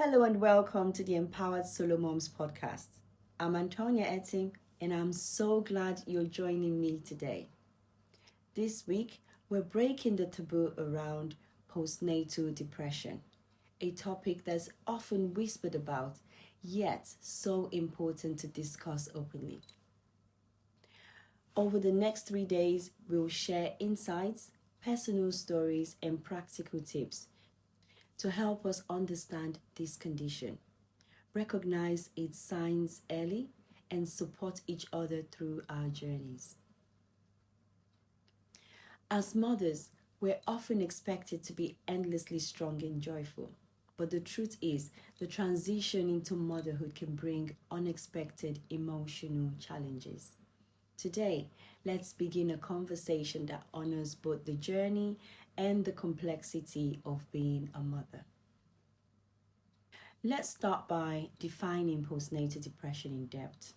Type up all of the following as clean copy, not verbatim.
Hello and welcome to the Empowered Solo Moms podcast. I'm Antonia Etting and I'm so glad you're joining me today. This week, we're breaking the taboo around postnatal depression, a topic that's often whispered about, yet so important to discuss openly. Over the next 3 days, we'll share insights, personal stories, and practical tips to help us understand this condition, recognize its signs early, and support each other through our journeys. As mothers, we're often expected to be endlessly strong and joyful. But the truth is, the transition into motherhood can bring unexpected emotional challenges. Today, let's begin a conversation that honors both the journey and the complexity of being a mother. Let's start by defining postnatal depression in depth.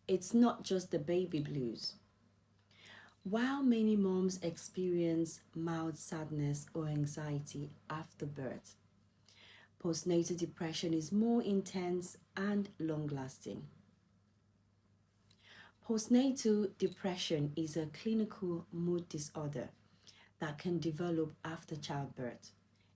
It's not just the baby blues. While many moms experience mild sadness or anxiety after birth, postnatal depression is more intense and long-lasting. Postnatal depression is a clinical mood disorder that can develop after childbirth,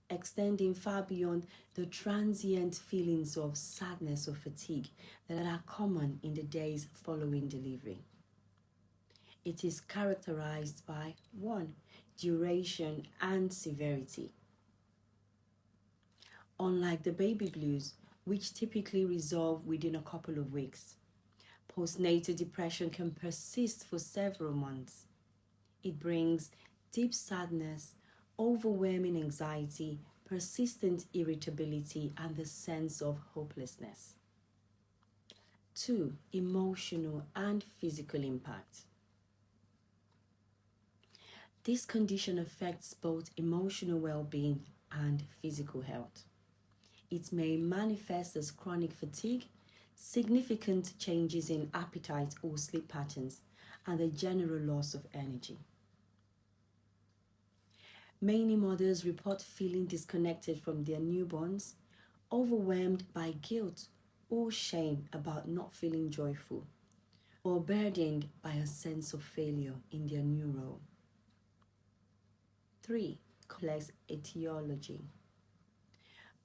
extending far beyond the transient feelings of sadness or fatigue that are common in the days following delivery. It is characterized by 1. Duration and severity. Unlike the baby blues, which typically resolve within a couple of weeks, postnatal depression can persist for several months. It brings deep sadness, overwhelming anxiety, persistent irritability, and the sense of hopelessness. 2. Emotional and physical impact. This condition affects both emotional well-being and physical health. It may manifest as chronic fatigue, significant changes in appetite or sleep patterns, and a general loss of energy. Many mothers report feeling disconnected from their newborns, overwhelmed by guilt or shame about not feeling joyful, or burdened by a sense of failure in their new role. 3. Complex etiology.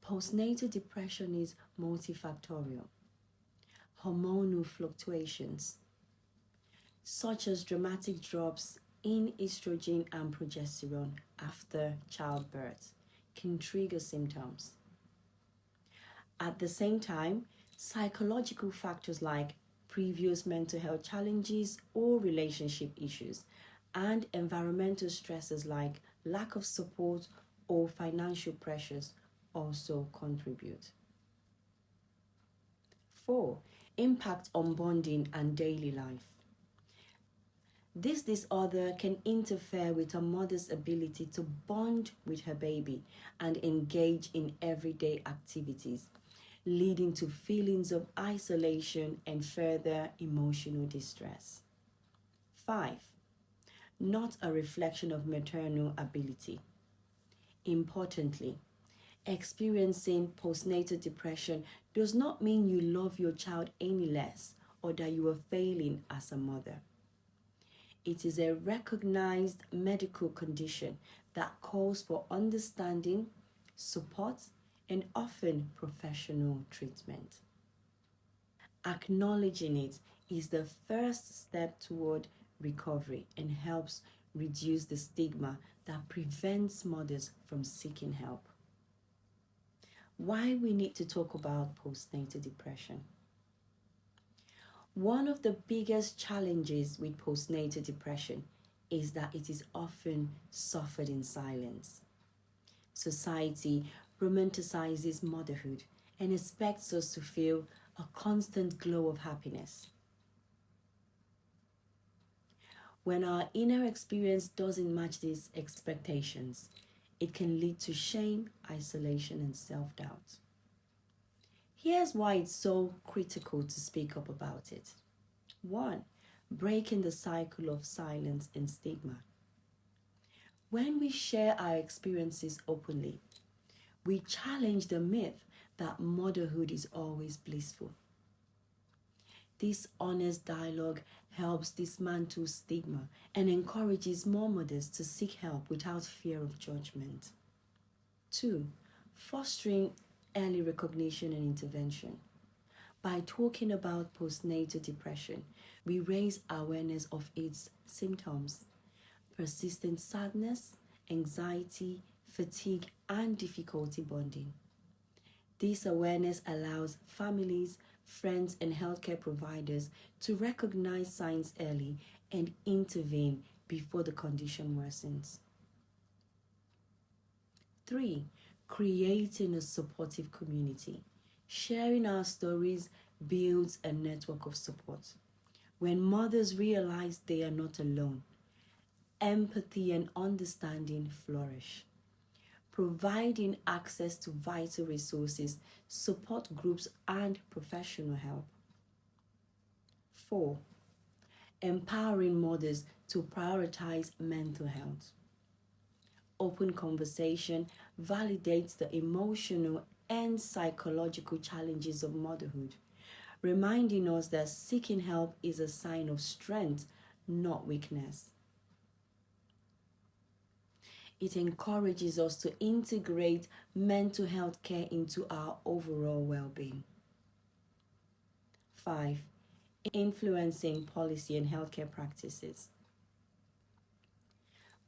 Postnatal depression is multifactorial. Hormonal fluctuations, such as dramatic drops in estrogen and progesterone after childbirth, can trigger symptoms. At the same time, psychological factors like previous mental health challenges or relationship issues and environmental stresses like lack of support or financial pressures also contribute. 4. Impact on bonding and daily life. This disorder can interfere with a mother's ability to bond with her baby and engage in everyday activities, leading to feelings of isolation and further emotional distress. 5. Not a reflection of maternal ability. Importantly, experiencing postnatal depression does not mean you love your child any less or that you are failing as a mother. It is a recognized medical condition that calls for understanding, support, and often professional treatment. Acknowledging it is the first step toward recovery and helps reduce the stigma that prevents mothers from seeking help. Why we need to talk about postnatal depression. One of the biggest challenges with postnatal depression is that it is often suffered in silence. Society romanticizes motherhood and expects us to feel a constant glow of happiness. When our inner experience doesn't match these expectations, it can lead to shame, isolation, and self-doubt. Here's why it's so critical to speak up about it. 1. Breaking the cycle of silence and stigma. When we share our experiences openly, We challenge the myth that motherhood is always blissful. This honest dialogue helps dismantle stigma and encourages more mothers to seek help without fear of judgment. 2. Fostering early recognition and intervention. By talking about postnatal depression, we raise awareness of its symptoms: persistent sadness, anxiety, fatigue, and difficulty bonding. This awareness allows families, friends, and healthcare providers to recognize signs early and intervene before the condition worsens. 3. Creating a supportive community. Sharing our stories builds a network of support. When mothers realize they are not alone, empathy and understanding flourish. Providing access to vital resources, support groups, and professional help. 4. Empowering mothers to prioritize mental health. Open conversation validates the emotional and psychological challenges of motherhood, reminding us that seeking help is a sign of strength, not weakness. It encourages us to integrate mental health care into our overall well-being. 5. Influencing policy and healthcare practices.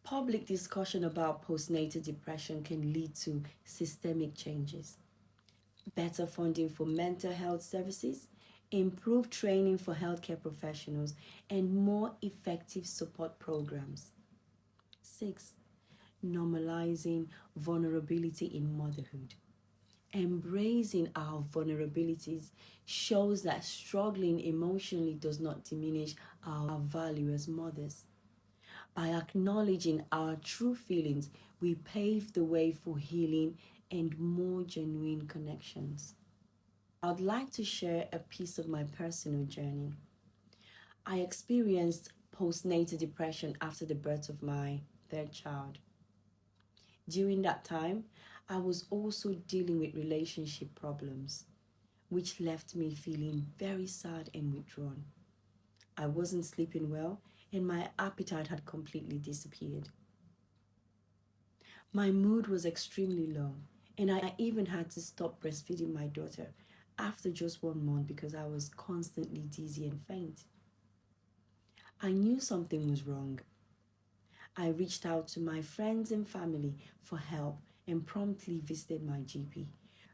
Public discussion about postnatal depression can lead to systemic changes. Better funding for mental health services, improved training for healthcare professionals, and more effective support programs. 6. Normalizing vulnerability in motherhood. Embracing our vulnerabilities shows that struggling emotionally does not diminish our value as mothers. By acknowledging our true feelings, we pave the way for healing and more genuine connections. I'd like to share a piece of my personal journey. I experienced postnatal depression after the birth of my third child. During that time, I was also dealing with relationship problems, which left me feeling very sad and withdrawn. I wasn't sleeping well, and my appetite had completely disappeared. My mood was extremely low, and I even had to stop breastfeeding my daughter after just 1 month because I was constantly dizzy and faint. I knew something was wrong. I reached out to my friends and family for help and promptly visited my GP,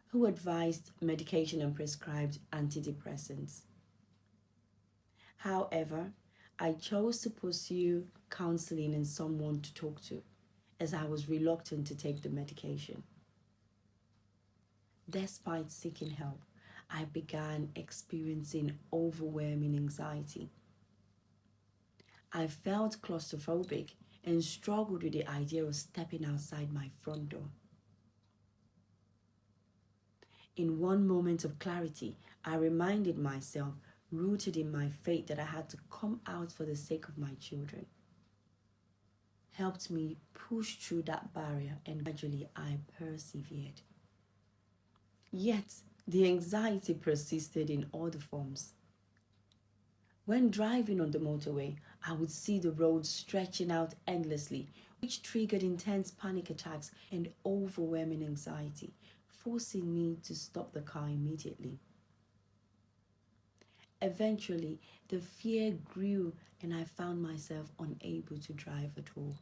who advised medication and prescribed antidepressants. However, I chose to pursue counseling and someone to talk to, as I was reluctant to take the medication. Despite seeking help, I began experiencing overwhelming anxiety. I felt claustrophobic and struggled with the idea of stepping outside my front door. In one moment of clarity, I reminded myself, rooted in my faith, that I had to come out for the sake of my children. Helped me push through that barrier, and gradually I persevered. Yet, the anxiety persisted in other forms. When driving on the motorway, I would see the road stretching out endlessly, which triggered intense panic attacks and overwhelming anxiety, forcing me to stop the car immediately. Eventually, the fear grew and I found myself unable to drive at all.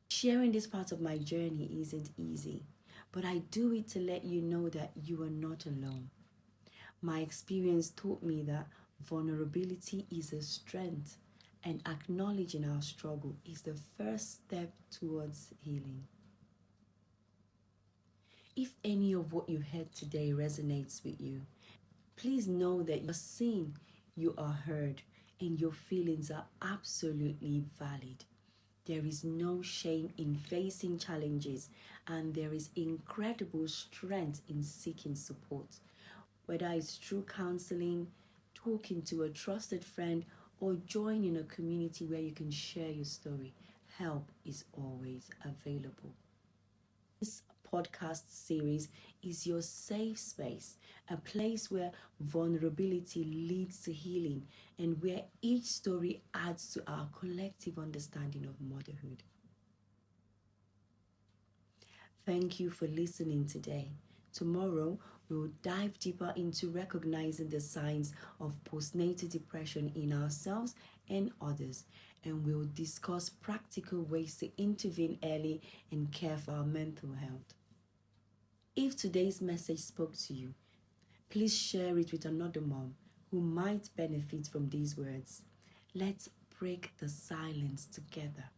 Sharing this part of my journey isn't easy, but I do it to let you know that you are not alone. My experience taught me that vulnerability is a strength, and acknowledging our struggle is the first step towards healing. If any of what you heard today resonates with you, please know that you're seen, you are heard, and your feelings are absolutely valid. There is no shame in facing challenges, and there is incredible strength in seeking support. Whether it's through counseling, talking to a trusted friend, or joining a community where you can share your story, help is always available. This podcast series is your safe space, a place where vulnerability leads to healing and where each story adds to our collective understanding of motherhood. Thank you for listening today. Tomorrow, we'll dive deeper into recognizing the signs of postnatal depression in ourselves and others, and we'll discuss practical ways to intervene early and care for our mental health. If today's message spoke to you, please share it with another mom who might benefit from these words. Let's break the silence together.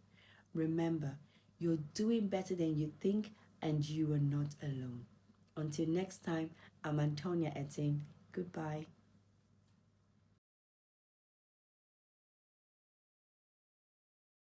Remember, you're doing better than you think, and you are not alone. Until next time, I'm Antonia Etin. Goodbye.